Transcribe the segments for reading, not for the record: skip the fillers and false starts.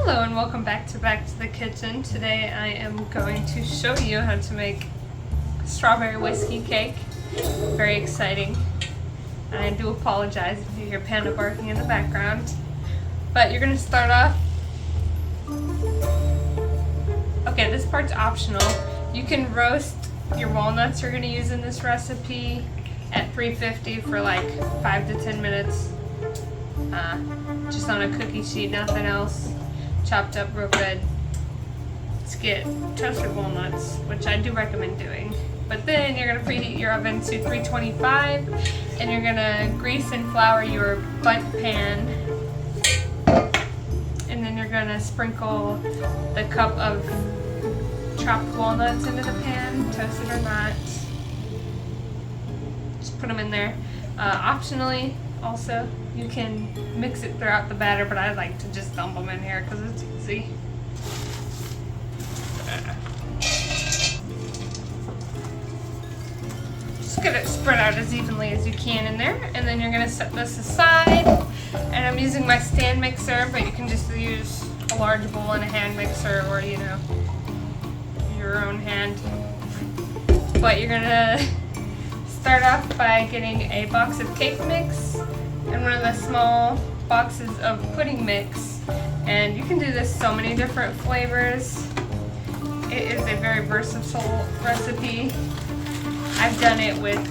Hello and welcome back to the Kitchen. Today I am going to show you how to make strawberry whiskey cake. Very exciting. I do apologize if you hear Panda barking in the background. But you're going to start off... Okay, this part's optional. You can roast your walnuts you're going to use in this recipe at 350 for like 5 to 10 minutes. Just on a cookie sheet, nothing else. Chopped up real good to get toasted walnuts, which I do recommend doing. But then you're going to preheat your oven to 325 and you're going to grease and flour your bundt pan. And then you're going to sprinkle the cup of chopped walnuts into the pan, toasted or not. Just put them in there. Optionally, also, you can mix it throughout the batter, but I like to just dump them in here because it's easy. Just get it spread out as evenly as you can in there, and then you're going to set this aside. And I'm using my stand mixer, but you can just use a large bowl and a hand mixer, or your own hand. But you're going to start off by getting a box of cake mix and one of the small boxes of pudding mix, and you can do this so many different flavors. It is a very versatile recipe. I've done it with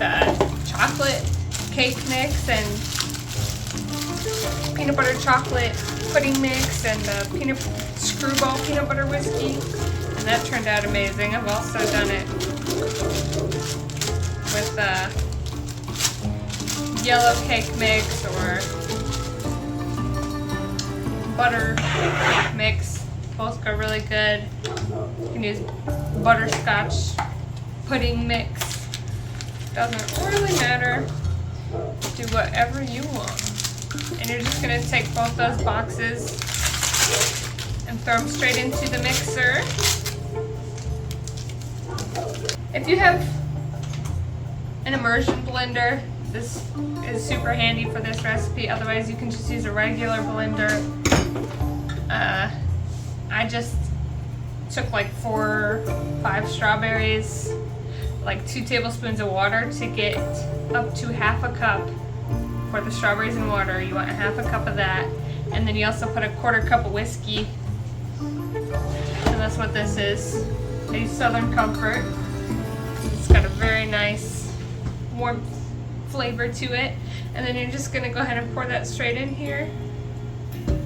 chocolate cake mix and peanut butter chocolate pudding mix and screwball peanut butter whiskey, and that turned out amazing. I've also done it with yellow cake mix or butter cake mix. Both go really good. You can use butterscotch pudding mix. Doesn't really matter. Do whatever you want. And you're just going to take both those boxes and throw them straight into the mixer. If you have an immersion blender, this is super handy for this recipe. Otherwise, you can just use a regular blender. I just took like 4 or 5 strawberries, like 2 tablespoons of water to get up to half a cup for the strawberries and water. You want half a cup of that, and then you also put a 1/4 cup of whiskey, and that's what this is. I use Southern Comfort. It's got a very nice warm flavor to it, and then you're just gonna go ahead and pour that straight in here.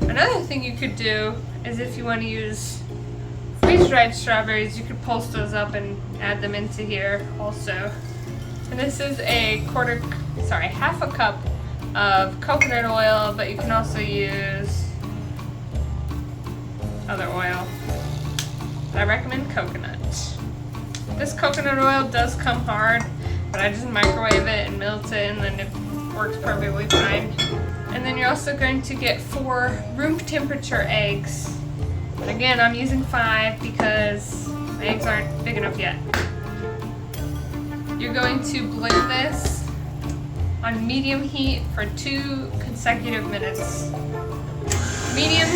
Another thing you could do is if you want to use freeze-dried strawberries, you could pulse those up and add them into here also. And this is half a cup of coconut oil, but you can also use other oil. I recommend coconut. This coconut oil does come hard, but I just microwave it and melt it, and then it works perfectly fine. And then you're also going to get 4 room temperature eggs. But again, I'm using 5 because my eggs aren't big enough yet. You're going to blend this on medium heat for 2 consecutive minutes. Medium.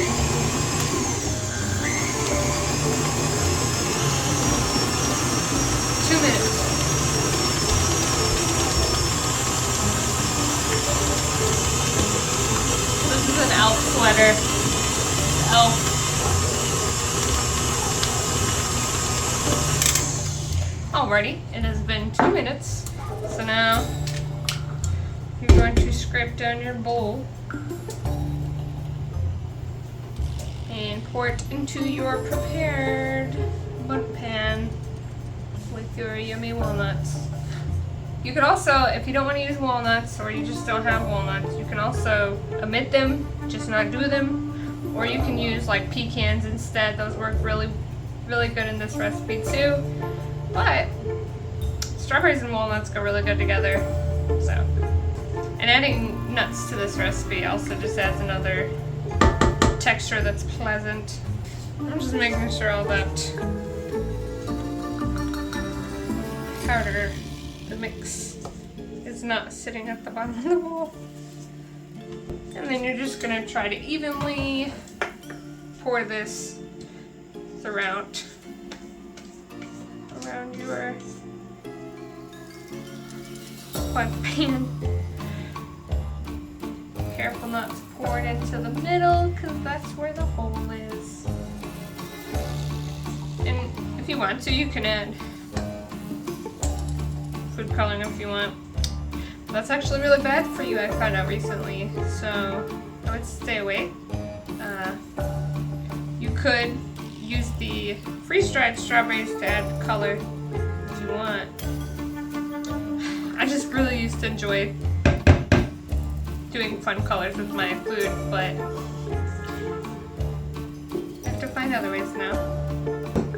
2 minutes. This is an elf sweater. Elf. Alrighty, it has been 2 minutes. So now you're going to scrape down your bowl and pour it into your prepared bundt pan with your yummy walnuts. You could also, if you don't want to use walnuts or you just don't have walnuts, you can also omit them, just not do them, or you can use like pecans instead. Those work really, really good in this recipe too. But strawberries and walnuts go really good together. So, and adding nuts to this recipe also just adds another texture that's pleasant. I'm just making sure all that powder, the mix, is not sitting at the bottom of the bowl. And then you're just going to try to evenly pour this throughout around your bundt pan. Careful not to pour it into the middle because that's where the hole is. And if you want to, you can add food coloring if you want. That's actually really bad for you, I found out recently, so I would stay away. You could use the freeze-dried strawberries to add color if you want. I just really used to enjoy doing fun colors with my food, but I have to find other ways now.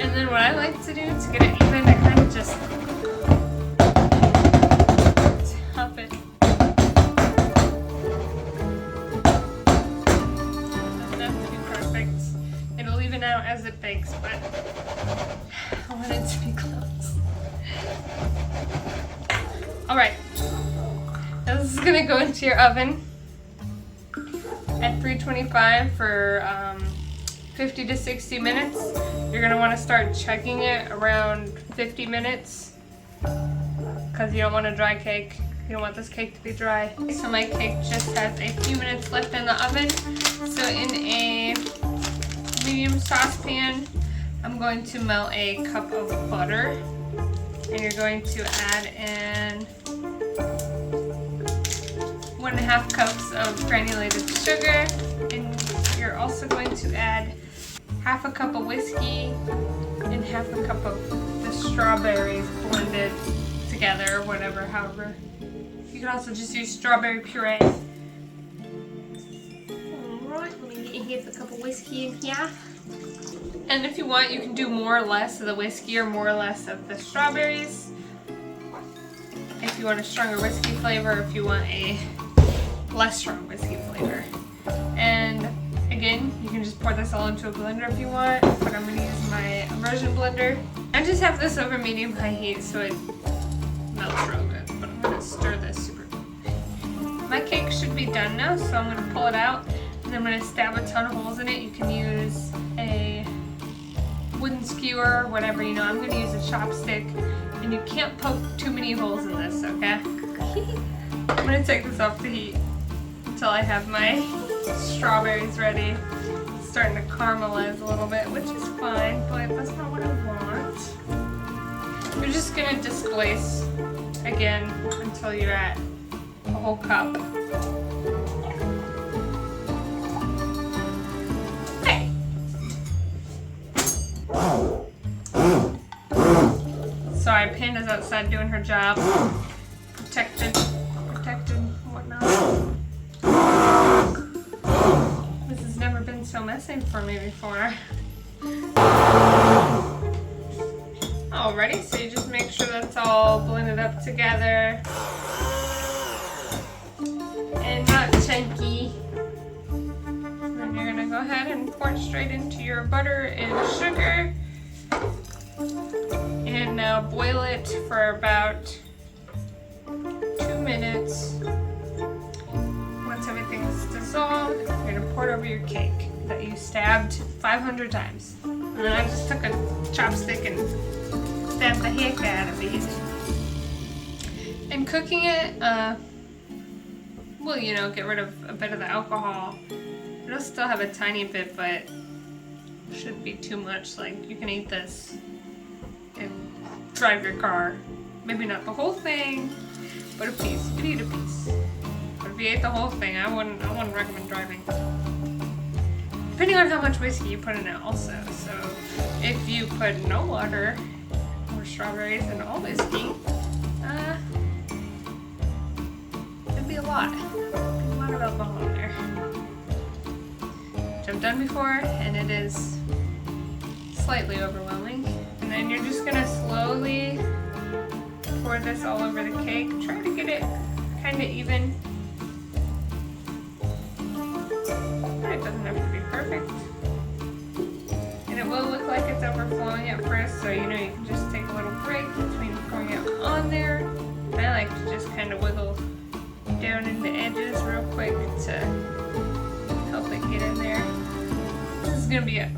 And then what I like to do to get it even, I kind of just top it. Doesn't have to be perfect. It'll even out as it bakes, but I want it to be close. Alright, now this is going to go into your oven at 325 for 50 to 60 minutes. You're going to want to start checking it around 50 minutes because you don't want a dry cake. You don't want this cake to be dry. So my cake just has a few minutes left in the oven. So in a medium saucepan, I'm going to melt a cup of butter. And you're going to add in 1.5 cups of granulated sugar, and you're also going to add 1/2 cup of whiskey and 1/2 cup of the strawberries blended together, or whatever, however. You can also just use strawberry puree. Alright, let me get 1/2 cup of whiskey in here. And if you want, you can do more or less of the whiskey or more or less of the strawberries. If you want a stronger whiskey flavor, or if you want a less strong whiskey flavor. And again, you can just pour this all into a blender if you want, but I'm going to use my immersion blender. I just have this over medium-high heat so it melts real good, but I'm going to stir this super good. My cake should be done now, so I'm going to pull it out, and I'm going to stab a ton of holes in it. You can use a wooden skewer, whatever, you know. I'm going to use a chopstick, and you can't poke too many holes in this, okay? I'm going to take this off the heat until I have my strawberries ready. It's starting to caramelize a little bit, which is fine, but that's not what I want. You're just going to displace again until you're at a whole cup. Hey! Sorry, Panda's outside doing her job. Protected, whatnot. This has never been so messy for me before. Alrighty, so you just make sure that's all blended up together and not chunky. Then you're gonna go ahead and pour it straight into your butter and sugar. And now boil it for about 2 minutes. Once everything's dissolved, you're gonna pour it over your cake that you stabbed 500 times. And then I just took a chopstick and stabbed the heck out of it. And cooking it, will, you know, get rid of a bit of the alcohol. It'll still have a tiny bit, but shouldn't be too much. Like, you can eat this and drive your car. Maybe not the whole thing, but a piece. You could eat a piece. But if you ate the whole thing, I wouldn't recommend driving. Depending on how much whiskey you put in it also. So if you put no water or strawberries and all whiskey, it'd be a lot. A lot of alcohol in there. Which I've done before, and it is slightly overwhelming. And then you're just gonna slowly pour this all over the cake. Try to get it kind of even. It doesn't have to be perfect. And it will look like it's overflowing at first, so you know you can just take a little break between pouring it on there. And I like to just kind of wiggle down in the edges real quick to help it get in there. This is gonna be a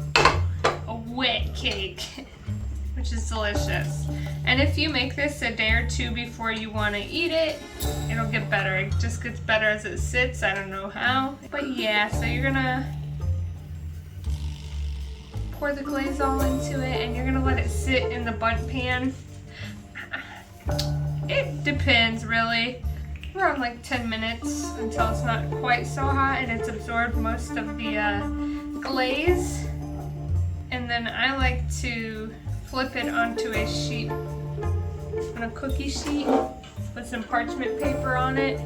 wet cake, which is delicious. And if you make this a day or two before you want to eat it, it'll get better. It just gets better as it sits. I don't know how. But yeah, so you're gonna pour the glaze all into it and you're gonna let it sit in the bundt pan. It depends really. Around like 10 minutes until it's not quite so hot and it's absorbed most of the glaze. And then I like to flip it onto a sheet, on a cookie sheet with some parchment paper on it.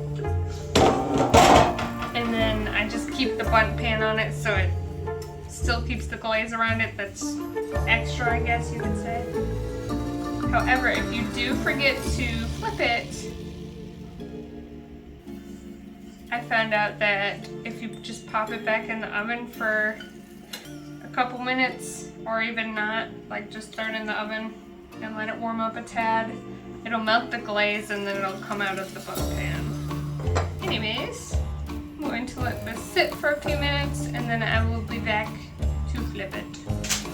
And then I just keep the bundt pan on it so it still keeps the glaze around it that's extra, I guess you could say. However, if you do forget to flip it, I found out that if you just pop it back in the oven for a couple minutes, or even not, like just throw it in the oven and let it warm up a tad, it'll melt the glaze and then it'll come out of the bundt pan. Anyways, I'm going to let this sit for a few minutes and then I will be back to flip it.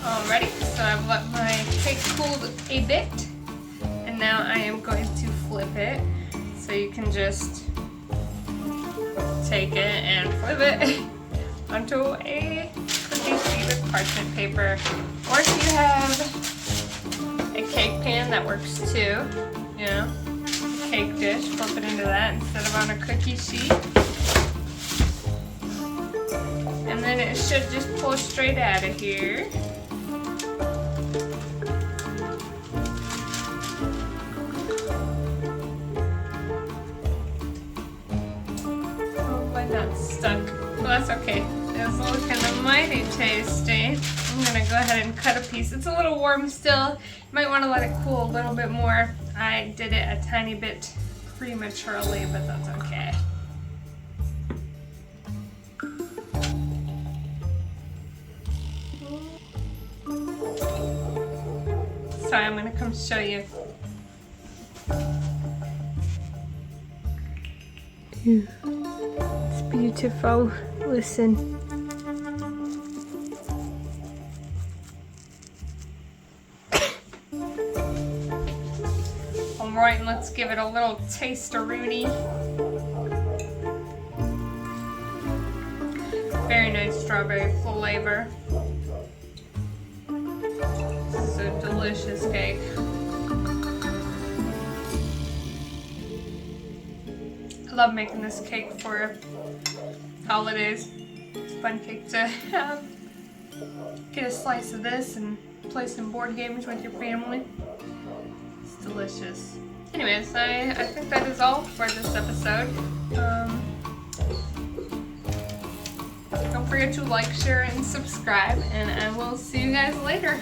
Alrighty, so I've let my cake cool a bit and now I am going to flip it. So you can just take it and flip it onto a cookie sheet with parchment paper. Or if you have a cake pan, that works too. You know, cake dish, flip it into that instead of on a cookie sheet. And then it should just pull straight out of here. Not stuck. Well, that's okay. It's looking mighty tasty. I'm gonna go ahead and cut a piece. It's a little warm still. You might want to let it cool a little bit more. I did it a tiny bit prematurely, but that's okay. Sorry, I'm gonna come show you. It's beautiful. Listen. Alright, and let's give it a little taste-a-rooney. Very nice strawberry flavor. This is a delicious cake. I love making this cake for holidays. It's a fun cake to have. Get a slice of this and play some board games with your family. It's delicious. Anyways, I think that is all for this episode. Don't forget to like, share, and subscribe, and I will see you guys later.